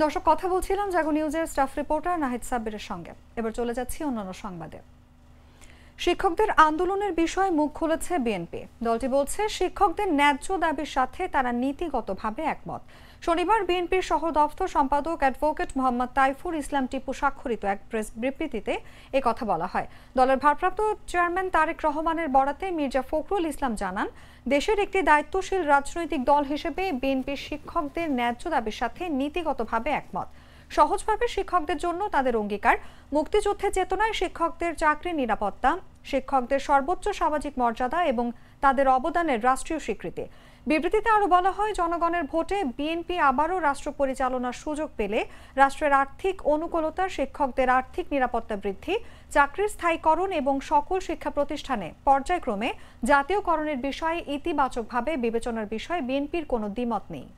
দর্শক, কথা বলছিলাম জাগো নিউজের স্টাফ রিপোর্টার নাহিদ সাব্বিরের সঙ্গে। এবার চলে যাচ্ছি অন্যান্য সংবাদে। শিক্ষকদের আন্দোলনের বিষয়ে মুখ খুলেছে বিএনপি। দলটি বলছে শিক্ষকদের ন্যায্য দাবির সাথে তারা নীতিগতভাবে একমত। শনিবার বিএনপির সহ দফতর সম্পাদক অ্যাডভোকেট মোহাম্মদ তাইফুর ইসলাম টিপু স্বাক্ষরিত এক প্রেস বিবৃতিতে এ কথা বলা হয়। দলের ভারপ্রাপ্ত চেয়ারম্যান তারেক রহমানের বরাতে মির্জা ফখরুল ইসলাম জানান, দেশের একটি দায়িত্বশীল রাজনৈতিক দল হিসেবে বিএনপি শিক্ষকদের ন্যায্য দাবির সাথে নীতিগতভাবে একমত। সহজভাবে শিক্ষকদের জন্য তাদের অঙ্গীকার, মুক্তিযুদ্ধের চেতনায় শিক্ষকদের চাকরির নিরাপত্তা, শিক্ষকদের সর্বোচ্চ সামাজিক মর্যাদা এবং তাদের অবদানের রাষ্ট্রীয় স্বীকৃতি। বিবৃতিতে আরো বলা হয়, জনগণের ভোটে বিএনপি আবারও রাষ্ট্র পরিচালনার সুযোগ পেলে রাষ্ট্রের আর্থিক অনুকূলতা, শিক্ষকদের আর্থিক নিরাপত্তা বৃদ্ধি, চাকরির স্থায়ীকরণ এবং সকল শিক্ষা প্রতিষ্ঠানে পর্যায়ক্রমে জাতীয়করণের বিষয়ে ইতিবাচকভাবে বিবেচনার বিষয়ে বিএনপির কোনো দ্বিমত নেই।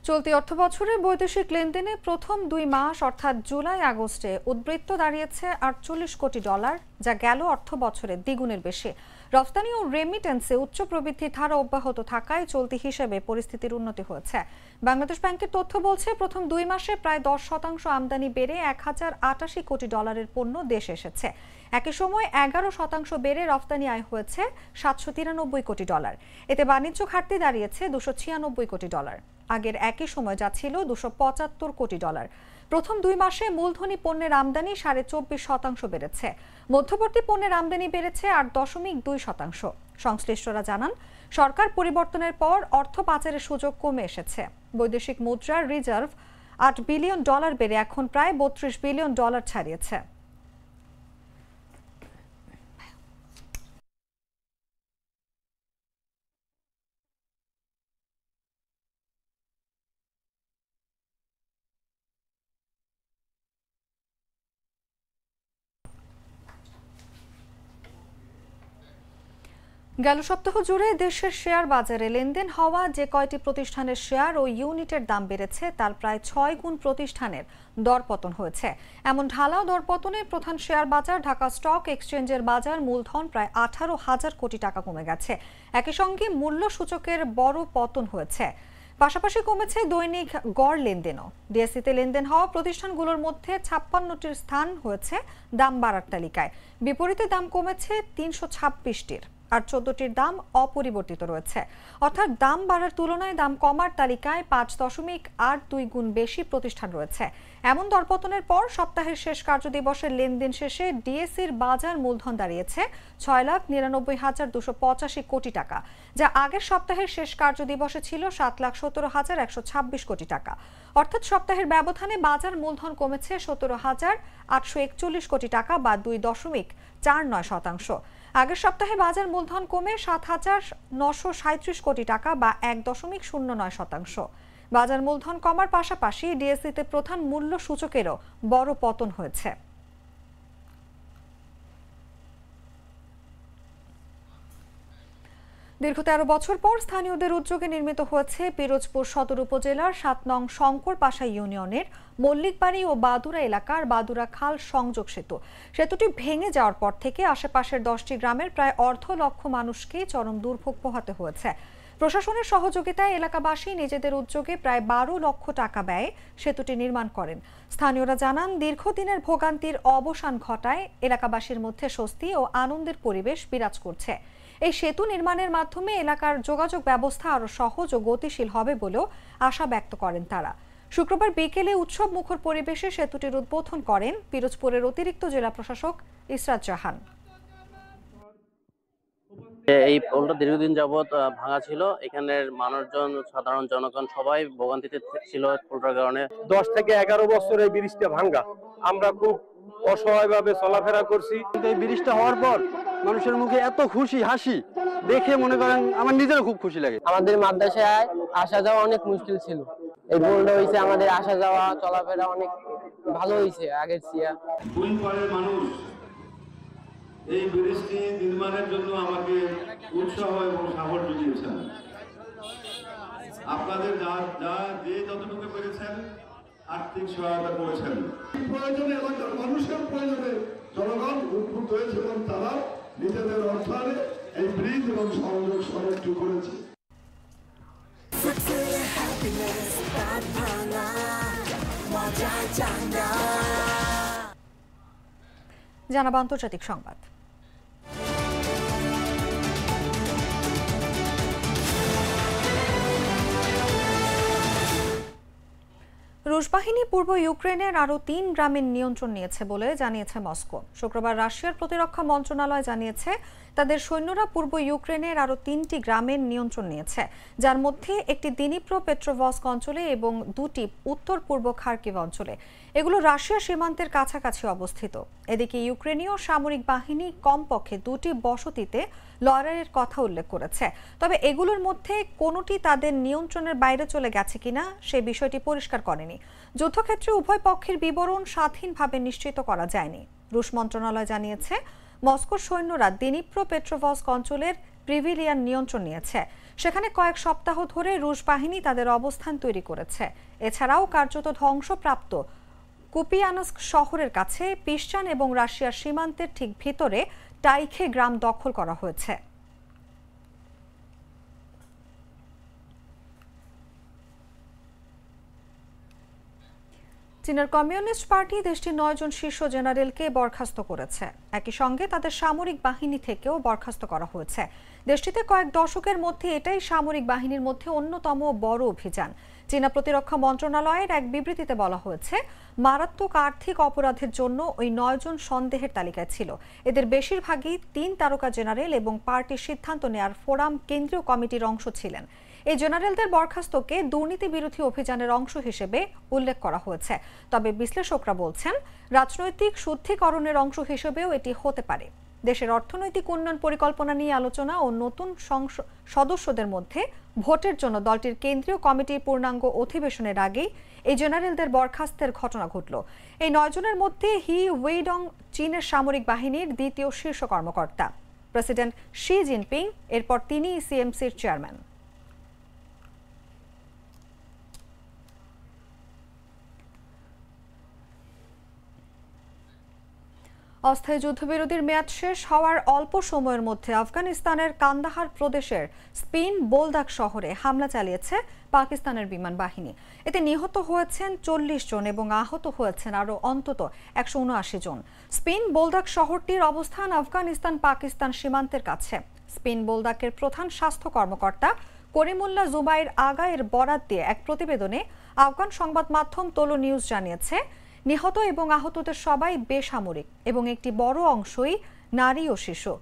চলতি অর্থবছরের বৈদেশিক লেনদেনে প্রথম 2 মাস অর্থাৎ জুলাই আগস্টে উদ্বৃত্ত দাঁড়িয়েছে $48 কোটি, যা গেল অর্থ বছরের দ্বিগুণের বেশি। রফতানি ও রেমিটেন্সে উচ্চ প্রবৃদ্ধির ধারা অব্যাহত থাকায় চলতি হিসেবে পরিস্থিতির উন্নতি হয়েছে। বাংলাদেশ ব্যাংকের তথ্য বলছে, প্রথম 2 মাসে প্রায় 10% আমদানি বেড়ে $1088 কোটি পণ্য দেশে এসেছে। একই সময় 11% বেড়ে রফতানি আয় হয়েছে $793 কোটি। এতে বাণিজ্য ঘাটতি দাঁড়িয়েছে $296 কোটি। আগের একই সময় যা ছিল $275 কোটি। প্রথম 2 মাসে মূলধনী পণ্যের আমদানি 24.5% বেড়েছে। মধ্যবর্তী পণ্যের আমদানি বেড়েছে 8.2%। সংশ্লিষ্টরা জানান, সরকার পরিবর্তনের পর অর্থ পাচারের সুযোগ কমে এসেছে। বৈদেশিক মুদ্রার রিজার্ভ $8 বিলিয়ন বেড়ে এখন প্রায় $32 বিলিয়ন ছাড়িয়েছে। গেল সপ্তাহ জুড়ে দেশের শেয়ার বাজারে লেনদেন হওয়া যে কয়টি প্রতিষ্ঠানের শেয়ার ও ইউনিটের দাম বেড়েছে, তার প্রায় 6 গুণ প্রতিষ্ঠানের দরপতন হয়েছে। এমন ঢালাও দরপতনে প্রধান শেয়ার বাজার ঢাকা স্টক এক্সচেঞ্জের বাজার মূলধন প্রায় 18,000 কোটি টাকা কমে গেছে। একই সঙ্গে মূল্য সূচকের বড় পতন হয়েছে। পাশাপাশি কমেছে দৈনিক গড় লেনদেনও। ডিএসসিতে লেনদেন হওয়া প্রতিষ্ঠানগুলোর মধ্যে 56টির স্থান হয়েছে দাম বাড়ার তালিকায়, বিপরীতে দাম কমেছে 326টির, আর 14টির দাম অপরিবর্তিত রয়েছে। অর্থাৎ দাম বাড়ার তুলনায় দাম কমার তালিকায় 5.82 গুণ বেশি প্রতিষ্ঠান রয়েছে। এমন দরপতনের পর সপ্তাহের শেষ কার্যদিবসের লেনদেন শেষে ডিএসইর বাজার মূলধন দাঁড়িয়েছে 6,99,285 কোটি টাকা, যা আগের সপ্তাহের শেষ কার্যদিবসে ছিল 7,17,126 কোটি টাকা। অর্থাৎ সপ্তাহের ব্যবধানে বাজার মূলধন কমেছে 17,841 কোটি টাকা বা 2.49%। আগের সপ্তাহে বাজার মূলধন কমে 7,937 কোটি টাকা বা 1.09%। বাজার মূলধন কমার পাশাপাশি ডিএসইতে প্রধান মূল্য সূচকেরও বড় পতন হয়েছে। দীর্ঘ 13 বছর পর স্থানীয়দের উদ্যোগে নির্মিত হয়েছে পিরোজপুর সদর উপজেলার 7 নং শঙ্করপাশা ইউনিয়নের মল্লিকবাড়ি ও বাদুরা এলাকার বাদুরা খাল সংযোগ সেতু। সেতুটি ভেঙে যাওয়ার পর থেকে আশেপাশের 10টি গ্রামের প্রায় 250,000 মানুষকে চরম দুর্ভোগ পোহাতে হয়েছে। প্রশাসনের সহযোগিতায় এলাকাবাসী নিজেদের উদ্যোগে প্রায় 12 লক্ষ টাকা ব্যয়ে সেতুটি নির্মাণ করেন। স্থানীয়রা জানান, দীর্ঘদিনের ভোগান্তির অবসান ঘটায় এলাকাবাসীর মধ্যে স্বস্তি ও আনন্দের পরিবেশ বিরাজ করছে। এই সেতু নির্মাণের মাধ্যমে এলাকার যোগাযোগ ব্যবস্থা আরও সহজ ও গতিশীল হবে বলেও আশা ব্যক্ত করেন তারা। শুক্রবার বিকেলে উৎসব মুখর পরিবেশে সেতুটির উদ্বোধন করেন পিরোজপুরের অতিরিক্ত জেলা প্রশাসক ইসরাত জাহান। এই পোলটা দীর্ঘদিন যাবৎ ভাঙা ছিল। এখানের মানুষজন, সাধারণ জনগণ সবাই ভোগান্তিতে ছিল পোলটার কারণে। 10 থেকে 11 বছর এই ব্রিজটা ভাঙা, আমরা খুব অসহায়ভাবে চলাফেরা করছি। এই ব্রিজটা হওয়ার পর মানুষের মুখে এত খুশি হাসি দেখে মনে করেন আমার নিজেরও খুব খুশি লাগে। আমাদের মাদ্রাসায় আসা যাওয়া অনেক মুশকিল ছিল, এই পোলটা হয়েছে আমাদের আসা যাওয়া চলাফেরা অনেক ভালো হয়েছে আগের চেয়ে। দুই পাড়ের মানুষ এই ব্রিজটি নির্মাণের জন্য আমাকে উৎসাহ এবং সাহস জুগিয়েছেন। আপনাদের যে যতটুকু পেরেছেন আর্থিক সহায়তা করেছেন। প্রয়োজনে এলাকার মানুষের প্রয়োজনে জনগণ উদ্বুদ্ধ হয়েছে এবং তারা নিজেদের অর্থায়নে এই ব্রিজ এবং সংযোগ সড়কটি করেছে। জানাবো আন্তর্জাতিক সংবাদ। রুশ বাহিনী পূর্ব ইউক্রেনের আরও 3 গ্রামের নিয়ন্ত্রণ নিয়েছে বলে জানিয়েছে মস্কো। শুক্রবার রাশিয়ার প্রতিরক্ষা মন্ত্রণালয় জানিয়েছে তাদের সৈন্যরা পূর্ব ইউক্রেনের আরও 3টি গ্রামের নিয়ন্ত্রণ নিয়েছে, যার মধ্যে একটি দিনিপ্রো পেট্রোভস্ক অঞ্চলে এবং 2টি উত্তর পূর্ব খার্কিভ অঞ্চলে। এগুলো রাশিয়া সীমান্তের কাছাকাছি অবস্থিত। এদিকে ইউক্রেনীয় সামরিক বাহিনী কমপক্ষে 2টি বসতিতে লড়াইয়ের কথা উল্লেখ করেছে, তবে এগুলোর মধ্যে কোনোটি তাদের নিয়ন্ত্রণের বাইরে চলে গেছে কিনা সে বিষয়টি পরিষ্কার করেনি। যুদ্ধক্ষেত্রে উভয় পক্ষের বিবরণ স্বাধীনভাবে নিশ্চিত করা যায়নি। রুশ মন্ত্রণালয় জানিয়েছে মস্কোর সৈন্যরা দিনিপ্রো পেট্রোভস্ক অঞ্চলের প্রিভিলিয়ান নিয়ন্ত্রণ নিয়েছে। সেখানে কয়েক সপ্তাহ ধরে রুশ বাহিনী তাদের অবস্থান তৈরি করেছে। এছাড়াও কার্যত ধ্বংসপ্রাপ্ত কুপিয়ানস্ক শহরের কাছে পিশ্চান এবং রাশিয়ার সীমান্তের ঠিক ভিতরে টাইখে গ্রাম দখল করা হয়েছে। চীনের কমিউনিস্ট পার্টি দেশটির 9 জন শীর্ষ জেনারেলকে বরখাস্ত করেছে। একই সঙ্গে তাদের সামরিক বাহিনী থেকেও বরখাস্ত করা হয়েছে। দেশটিতে কয়েক দশকের মধ্যে এটাই সামরিক বাহিনীর মধ্যে অন্যতম বড় অভিযান। চীনা প্রতিরক্ষা মন্ত্রণালয়ের এক বিবৃতিতে বলা হয়েছে, মারাত্মক আর্থিক অপরাধের জন্য ওই 9 জন সন্দেহের তালিকায় ছিল। এদের বেশিরভাগই 3 তারকা জেনারেল এবং পার্টির সিদ্ধান্ত নেয়ার ফোরাম কেন্দ্রীয় কমিটির অংশ ছিলেন। এই জেনারেলদের বরখাস্তকে দুর্নীতি বিরোধী অভিযানের অংশ হিসেবে উল্লেখ করা হয়েছে। তবে বিশ্লেষকরা বলছেন, রাজনৈতিক শুদ্ধিকরণের অংশ হিসেবেও এটি হতে পারে। দেশের অর্থনৈতিক উন্নয়ন পরিকল্পনা নিয়ে আলোচনা ও নতুন সদস্যদের মধ্যে ভোটের জন্য দলটির কেন্দ্রীয় কমিটির পূর্ণাঙ্গ অধিবেশনের আগেই এই জেনারেলদের বরখাস্তের ঘটনা ঘটল। এই 9 জনের মধ্যে হি ওয়েডং চীনের সামরিক বাহিনীর দ্বিতীয় শীর্ষ কর্মকর্তা। প্রেসিডেন্ট শি জিনপিং এরপর তিনি সিএমসির চেয়ারম্যান। অস্থায়ী যুদ্ধবিরতির মেয়াদ শেষ হওয়ার অল্প সময়ের মধ্যে আফগানিস্তানের কান্দাহার প্রদেশের স্পিন বোলদাক শহরে হামলা চালিয়েছে পাকিস্তানের বিমান বাহিনী। এতে নিহত হয়েছেন 40 জন এবং আহত হয়েছেন আরও অন্তত 179 জন। স্পিন বোলদাক শহরটির অবস্থান আফগানিস্তান পাকিস্তান সীমান্তের কাছে। স্পিন বোলদাকের প্রধান স্বাস্থ্য কর্মকর্তা করিমুল্লাহ জুবাইর আগা এর বরাত দিয়ে এক প্রতিবেদনে আফগান সংবাদ মাধ্যম তোলো নিউজ জানিয়েছে, নিহত এবং আহতদের সবাই বেসামরিক এবং একটি বড় অংশই নারী ও শিশু।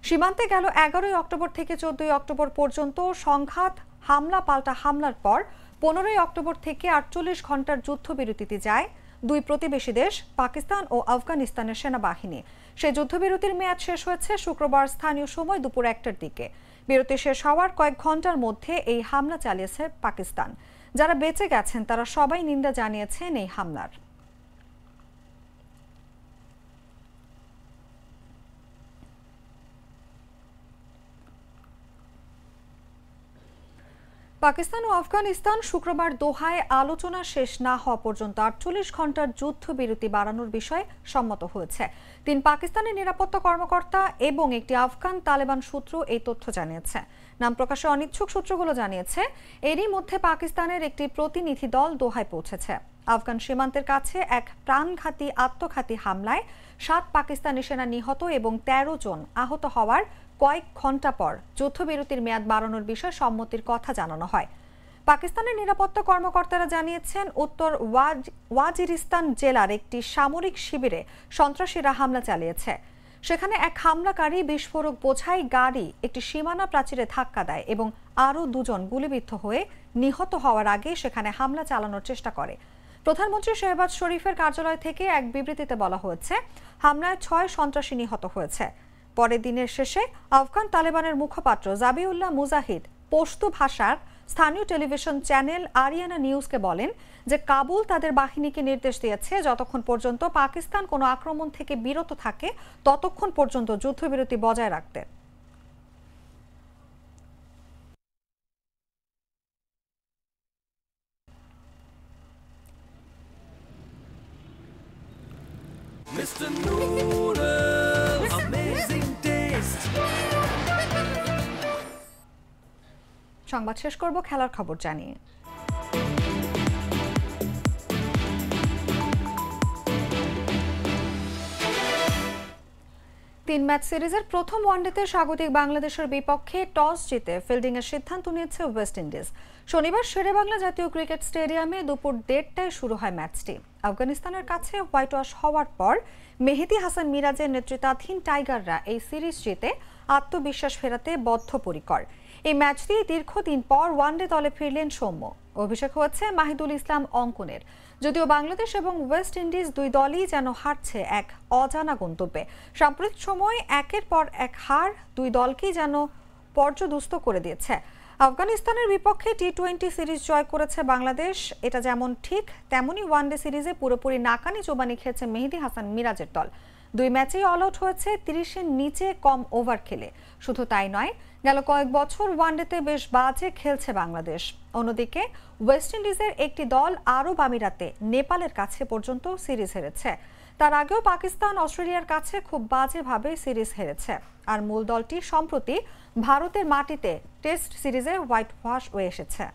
সীমান্তে গেল 11 অক্টোবর থেকে 14 অক্টোবর পর্যন্ত সংঘাত, হামলা পাল্টা হামলার পর 15 অক্টোবর থেকে 48 ঘন্টার যুদ্ধবিরতিতে যায় দুই প্রতিবেশী দেশ পাকিস্তান ও আফগানিস্তানের সেনাবাহিনী। সেই যুদ্ধবিরতির মেয়াদ শেষ হয়েছে শুক্রবার স্থানীয় সময় দুপুর 1টার দিকে। বিরতি শেষ হওয়ার কয়েক ঘন্টার মধ্যে এই হামলা চালিয়েছে পাকিস্তান। যারা বেঁচে গেছেন তারা সবাই নিন্দা জানিয়েছেন এই হামলার। পাকিস্তান ও আফগানিস্তান শুক্রবার দোহায় আলোচনা শেষ না হওয়া পর্যন্ত 48 ঘন্টার যুদ্ধবিরতি বাড়ানোর বিষয়ে সম্মত হয়েছে। 3 পাকিস্তানি নিরাপত্তা কর্মকর্তা এবং একটি আফগান তালেবান সূত্র এই তথ্য জানিয়েছে। নাম প্রকাশে অনিচ্ছুক সূত্রগুলো জানিয়েছে, এরই মধ্যে পাকিস্তানের একটি প্রতিনিধি দল দোহায় পৌঁছেছে। আফগান সীমান্তের কাছে এক প্রাণঘাতী আত্মঘাতী হামলায় 7 পাকিস্তানি সেনা নিহত এবং 13 জন আহত হওয়ার কয়েক ঘন্টা পর যুদ্ধবিরতির মেয়াদ বাড়ানোর বিষয়ে সম্মতির কথা জানানো হয়। পাকিস্তানের নিরাপত্তা কর্মকর্তারা জানিয়েছেন, উত্তর ওয়াজিরিস্তান জেলার একটি সামরিক শিবিরে সন্ত্রাসীরা হামলা চালিয়েছে। সেখানে এক হামলাকারী বিস্ফোরক বোঝাই গাড়ি একটি সীমানা প্রাচীরে ধাক্কা দেয় এবং আরও 2 জন গুলিবিদ্ধ হয়ে নিহত হওয়ার আগে সেখানে হামলা চালানোর চেষ্টা করে। প্রধানমন্ত্রী শেহবাজ শরীফের কার্যালয় থেকে এক বিবৃতিতে বলা হয়েছে, হামলায় 6 সন্ত্রাসী নিহত হয়েছে। পরের দিনের শেষে আফগান তালেবানের মুখপাত্র জাবিউল্লাহ মুজাহিদ পশতু ভাষার স্থানীয় টেলিভিশন চ্যানেল আরিয়ানা নিউজকে বলেন যে কাবুল তাদের বাহিনীকে নির্দেশ দিয়েছে যতক্ষণ পর্যন্ত পাকিস্তান কোনো আক্রমণ থেকে বিরত থাকে ততক্ষণ পর্যন্ত যুদ্ধবিরতি বজায় রাখতে। Mr. Noodles, amazing taste. সংবাদ শেষ করব খেলার খবর জানিয়ে। 3 ম্যাচ সিরিজের প্রথম ওয়ানডেতে স্বাগতিক বাংলাদেশের বিপক্ষে টস জিতে ফিল্ডিংয়ের সিদ্ধান্ত নিয়েছে ওয়েস্ট ইন্ডিজ। শনিবার শেরেবাংলা জাতীয় ক্রিকেট স্টেডিয়ামে দুপুর 1:30টায় শুরু হয় ম্যাচটি। আফগানিস্তানের কাছে হোয়াইট ওয়াশ হওয়ার পর মেহেদী হাসান মিরাজের নেতৃত্বাধীন টাইগাররা এই সিরিজ জিতে আত্মবিশ্বাস ফেরাতে বদ্ধপরিকর। এই ম্যাচটি দীর্ঘদিন পর ওয়ানডে দলে ফিরলেন সৌম্য। অভিষেক হয়েছে মাহিদুল ইসলাম অঙ্কনের। যদিও বাংলাদেশ এবং ওয়েস্ট ইন্ডিজ দুই দলই যেন হারছে এক অজানা গন্তব্যে। সাম্প্রতিক সময় একের পর এক হার দুই দলকেই যেন পর্যদুস্ত করে দিয়েছে। আফগানিস্তানের বিপক্ষে টি-20 সিরিজ জয় করেছে বাংলাদেশ, এটা যেমন ঠিক তেমনি ওয়ানডে সিরিজে পুরোপুরি নাকানি চোবানি খেয়েছে মেহেদী হাসান মিরাজের দল। 2 ম্যাচেই অল আউট হয়েছে 30-এর নিচে কম ওভার খেলে। শুধু তাই নয়, গেল কয়েক বছর ওয়ানডেতে বেশ বাজে খেলছে বাংলাদেশ। অন্যদিকে ওয়েস্ট ইন্ডিজের একটি দল আরব আমিরাতে নেপালের কাছে পর্যন্ত সিরিজ হেরেছে। তার আগেও পাকিস্তান অস্ট্রেলিয়ার কাছে খুব বাজেভাবে সিরিজ হেরেছে। আর মূল দলটি সম্প্রতি ভারতের মাটিতে টেস্ট সিরিজে হোয়াইট ওয়াশ হয়ে এসেছে।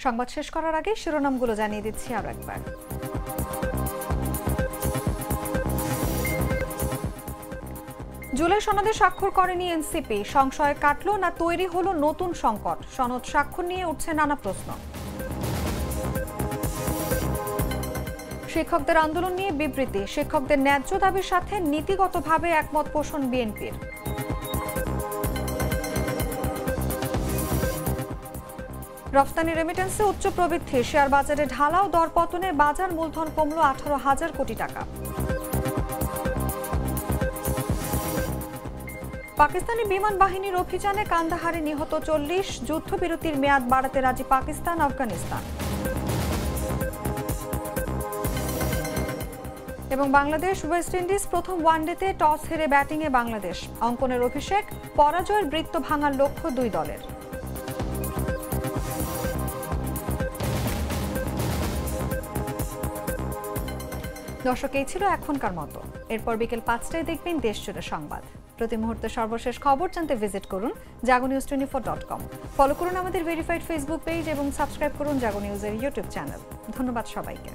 সংবাদ শেষ করার আগে শিরোনামগুলো জানিয়ে দিচ্ছি আরো একবার। জুলাই সনদে স্বাক্ষর করেনি এনসিপি, সংশয় কাটলো না তৈরি হলো নতুন সংকট। সনদ স্বাক্ষর নিয়ে উঠছে নানা প্রশ্ন। শিক্ষকদের আন্দোলন নিয়ে বিবৃতি, শিক্ষকদের ন্যায্য দাবির সাথে নীতিগতভাবে একমত পোষণ বিএনপির। রফতানি রেমিটেন্সে উচ্চ প্রবৃদ্ধি, শেয়ার বাজারে ঢালাও দরপতনে বাজার মূলধন কমল 18,000 কোটি টাকা। পাকিস্তানি বিমান বাহিনীর অভিযানে কান্দাহারে নিহত 40, যুদ্ধবিরতির মেয়াদ বাড়াতে রাজি পাকিস্তান আফগানিস্তান। এবং বাংলাদেশ ওয়েস্ট ইন্ডিজ প্রথম ওয়ানডেতে টস হেরে ব্যাটিংয়ে বাংলাদেশ। অঙ্কনের অভিষেক, পরাজয়ের বৃত্ত ভাঙার লক্ষ্য দুই দলের। দর্শক, এই ছিল এখনকার মতো। এরপর বিকেল 5টায় দেখবেন দেশ জুড়ে সংবাদ। প্রতি মুহূর্তে সর্বশেষ খবর জানতে ভিজিট করুন jagonews24.com। ফলো করুন আমাদের ভেরিফাইড ফেসবুক পেজ এবং সাবস্ক্রাইব করুন জাগো নিউজের ইউটিউব চ্যানেল। ধন্যবাদ সবাইকে।